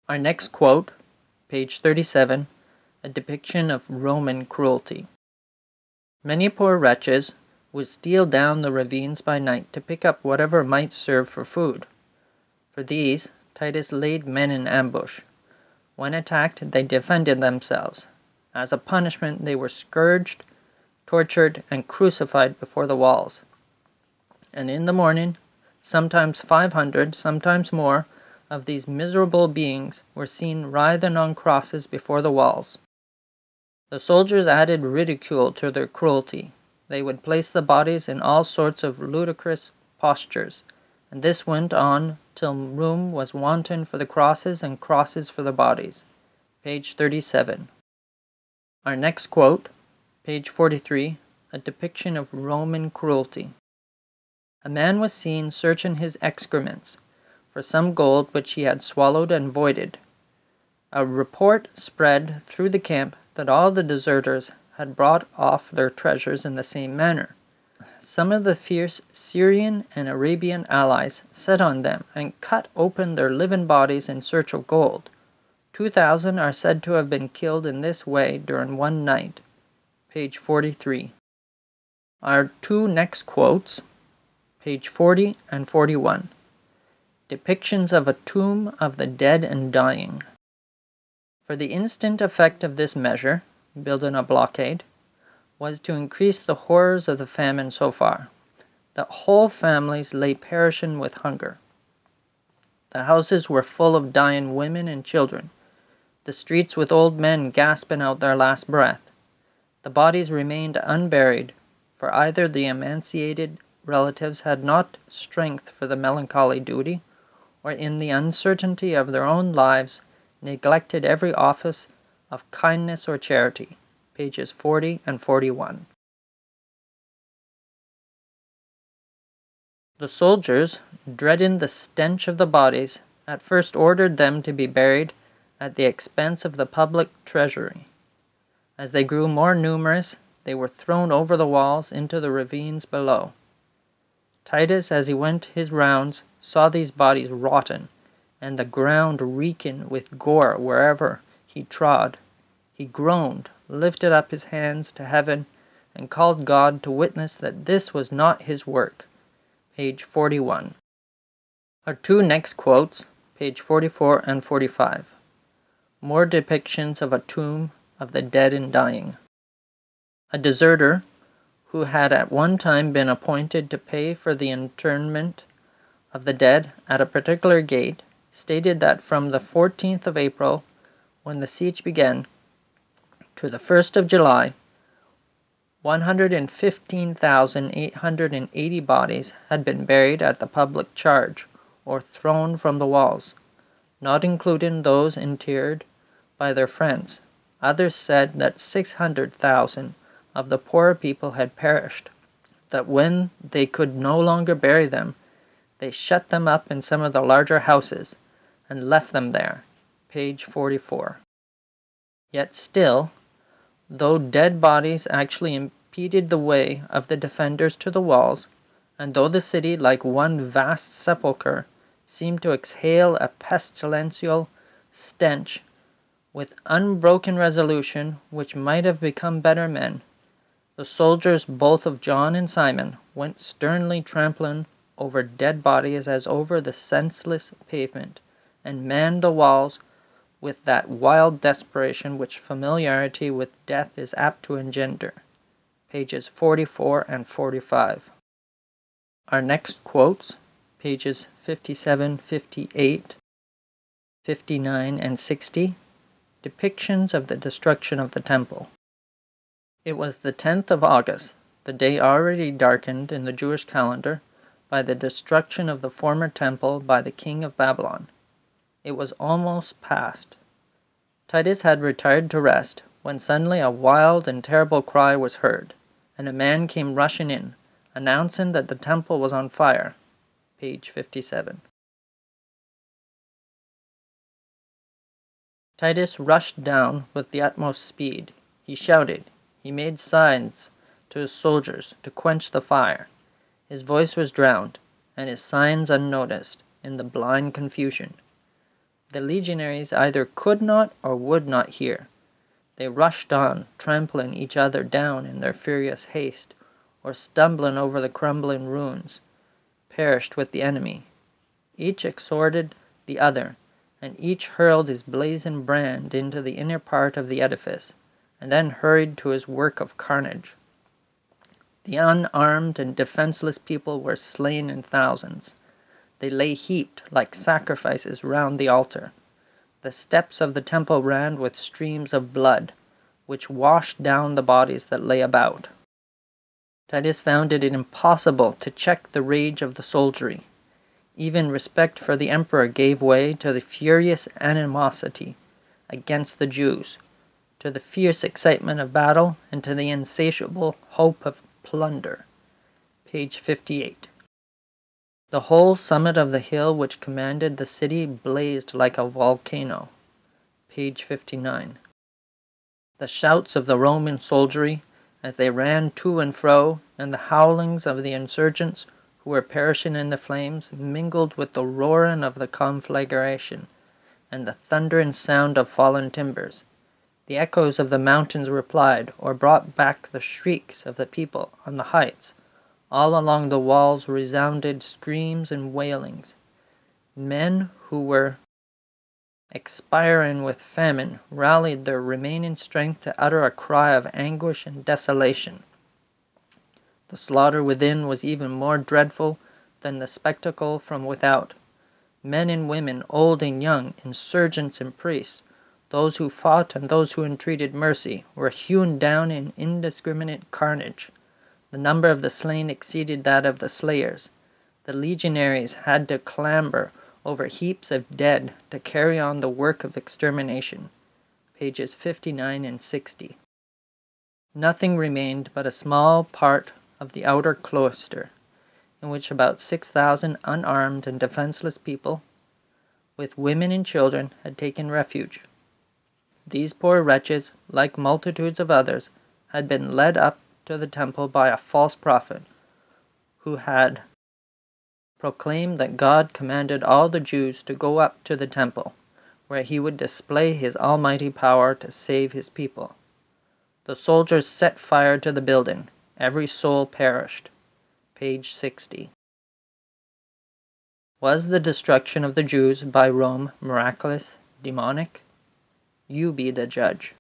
Our next quote, page 37, a depiction of Roman cruelty. Many poor wretches would steal down the ravines by night to pick up whatever might serve for food. For these, Titus laid men in ambush. When attacked, they defended themselves. As a punishment, they were scourged, tortured, and crucified before the walls. And in the morning, sometimes 500, sometimes more, of these miserable beings were seen writhing on crosses before the walls. The soldiers added ridicule to their cruelty. They would place the bodies in all sorts of ludicrous postures, and this went on till room was wanting for the crosses and crosses for the bodies. Page 37. Our next quote, page 43, a depiction of Roman cruelty. A man was seen searching his excrements for some gold which he had swallowed and voided. A report spread through the camp that all the deserters had brought off their treasures in the same manner. Some of the fierce Syrian and Arabian allies set on them and cut open their living bodies in search of gold. 2,000 are said to have been killed in this way during one night. Page 43. Our two next quotes, page 40 and 41. Depictions of a tomb of the dead and dying. For the instant effect of this measure, building a blockade, was to increase the horrors of the famine so far that whole families lay perishing with hunger. The houses were full of dying women and children, the streets with old men gasping out their last breath. The bodies remained unburied, for either the emaciated relatives had not strength for the melancholy duty, or in the uncertainty of their own lives neglected every office of kindness or charity. Pages 40 and 41. The soldiers, dreading the stench of the bodies, at first ordered them to be buried at the expense of the public treasury. As they grew more numerous, they were thrown over the walls into the ravines below. Titus, as he went his rounds, saw these bodies rotten, and the ground reeking with gore wherever he trod. He groaned, lifted up his hands to heaven, and called God to witness that this was not his work. Page 41. Our two next quotes, page 44 and 45. More depictions of a tomb of the dead and dying. A deserter, who had at one time been appointed to pay for the interment of the dead at a particular gate, stated that from the 14th of April, when the siege began, to the 1st of July, 115,880 bodies had been buried at the public charge, or thrown from the walls, not including those interred by their friends. Others said that 600,000 of the poorer people had perished, that when they could no longer bury them, they shut them up in some of the larger houses, and left them there. Page 44. Yet still, though dead bodies actually impeded the way of the defenders to the walls, and though the city, like one vast sepulchre, seemed to exhale a pestilential stench, with unbroken resolution which might have become better men, the soldiers both of John and Simon went sternly trampling over dead bodies as over the senseless pavement, and manned the walls with that wild desperation which familiarity with death is apt to engender. Pages 44 and 45. Our next quotes, pages 57, 58, 59, and 60, depictions of the destruction of the temple. It was the 10th of August, the day already darkened in the Jewish calendar by the destruction of the former temple by the king of Babylon. It was almost past. Titus had retired to rest, when suddenly a wild and terrible cry was heard, and a man came rushing in, announcing that the temple was on fire. Page 57. Titus rushed down with the utmost speed. He shouted. He made signs to his soldiers to quench the fire. His voice was drowned, and his signs unnoticed, in the blind confusion. The legionaries either could not or would not hear. They rushed on, trampling each other down in their furious haste, or stumbling over the crumbling ruins, perished with the enemy. Each exhorted the other, and each hurled his blazing brand into the inner part of the edifice, and then hurried to his work of carnage. The unarmed and defenseless people were slain in thousands. They lay heaped like sacrifices round the altar. The steps of the temple ran with streams of blood, which washed down the bodies that lay about. Titus found it impossible to check the rage of the soldiery. Even respect for the emperor gave way to the furious animosity against the Jews, to the fierce excitement of battle, and to the insatiable hope of plunder. Page 58. The whole summit of the hill which commanded the city blazed like a volcano. Page 59. The shouts of the Roman soldiery, as they ran to and fro, and the howlings of the insurgents who were perishing in the flames, mingled with the roaring of the conflagration, and the thundering sound of fallen timbers. The echoes of the mountains replied, or brought back the shrieks of the people on the heights. All along the walls resounded screams and wailings. Men who were expiring with famine rallied their remaining strength to utter a cry of anguish and desolation. The slaughter within was even more dreadful than the spectacle from without. Men and women, old and young, insurgents and priests, those who fought and those who entreated mercy, were hewn down in indiscriminate carnage. The number of the slain exceeded that of the slayers. The legionaries had to clamber over heaps of dead to carry on the work of extermination. Pages 59 and 60. Nothing remained but a small part of the outer cloister, in which about 6,000 unarmed and defenseless people, with women and children, had taken refuge. These poor wretches, like multitudes of others, had been led up to the temple by a false prophet, who had proclaimed that God commanded all the Jews to go up to the temple, where he would display his almighty power to save his people. The soldiers set fire to the building. Every soul perished. Page 60. Was the destruction of the Jews by Rome miraculous, demonic? You be the judge.